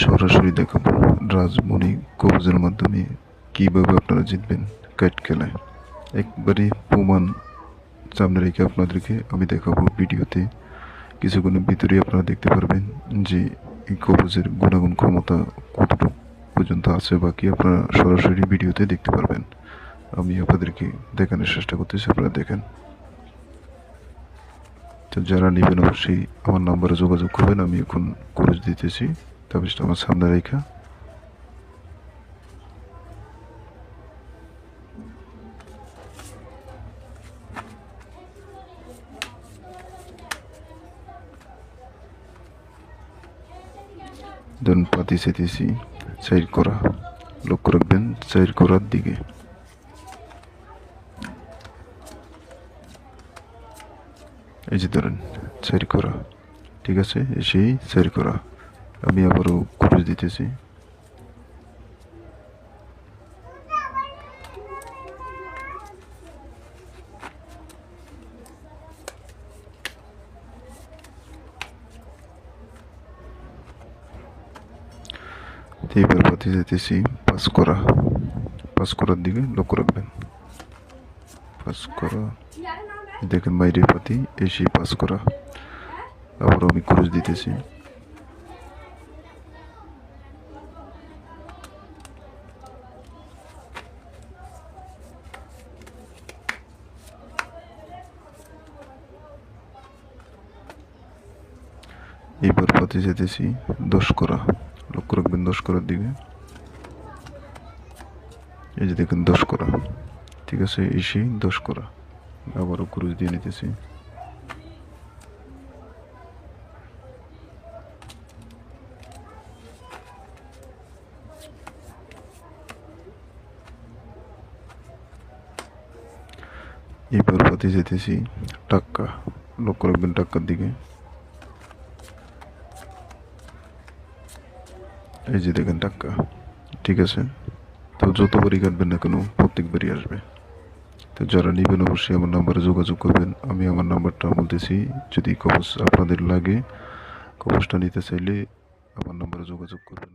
সরাসরি দেখাবো রাজমণি কবজের মাধ্যমে কিভাবে আপনারা জিতবেন কাইট খেলায়। একবারে প্রমাণ সামনে রেখে আপনাদেরকে আমি দেখাবো ভিডিওতে। কিছুক্ষণের ভিতরেই আপনারা দেখতে পারবেন যে এই কবজের গুণাগুণ ক্ষমতা কতটুকু পর্যন্ত আছে, বাকি আপনারা সরাসরি ভিডিওতে দেখতে পারবেন। আমি আপনাদেরকে দেখানোর চেষ্টা করতেছি, আপনারা দেখেন। তো যারা নেবেন অবশ্যই আমার নাম্বারে যোগাযোগ করবেন। আমি এখন কোর্স দিতেছি, তারপর আমার সামনে রেখা ধরুন পাতি সেতেছি সাইড করা, লক্ষ্য রাখবেন সাইড করার দিকে। এই যে ধরেন সাইড করা, ঠিক আছে, সেই সাইড করা। আমি আবারও ক্রুজ দিতেছি। এবার পাতি যেতেছি পাস করা, পাস করার দিকে লক্ষ্য রাখবেন। পাস করা, দেখেন বাইরে পাতি এসে পাস করা। আবার আমি ক্রুজ দিতেছি। এবার পাতি যেতেছি 10 করা, লক্ষ্য রাখবেন 10 করার দিকে। এই যে দেখেন 10 করা, ঠিক আছে, এসে 10 করা। আবারও ক্রুজ দিয়ে নিতেছি। এবার পাতি যেতেছি টাক্কা, লক্ষ্য রাখবেন টাক্কার দিকে। এই যে দেখেন টাক্কা, ঠিক আছে। তো যতবারই কাটবেন না কেন প্রত্যেকবারই আসবে। তো যারা নেবেন অবশ্যই আমার নাম্বারে যোগাযোগ করবেন। আমি আমার নাম্বারটা বলতেছি, যদি কবজ আপনাদের লাগে, কবজটা নিতে চাইলে আমার নাম্বারে যোগাযোগ করবেন।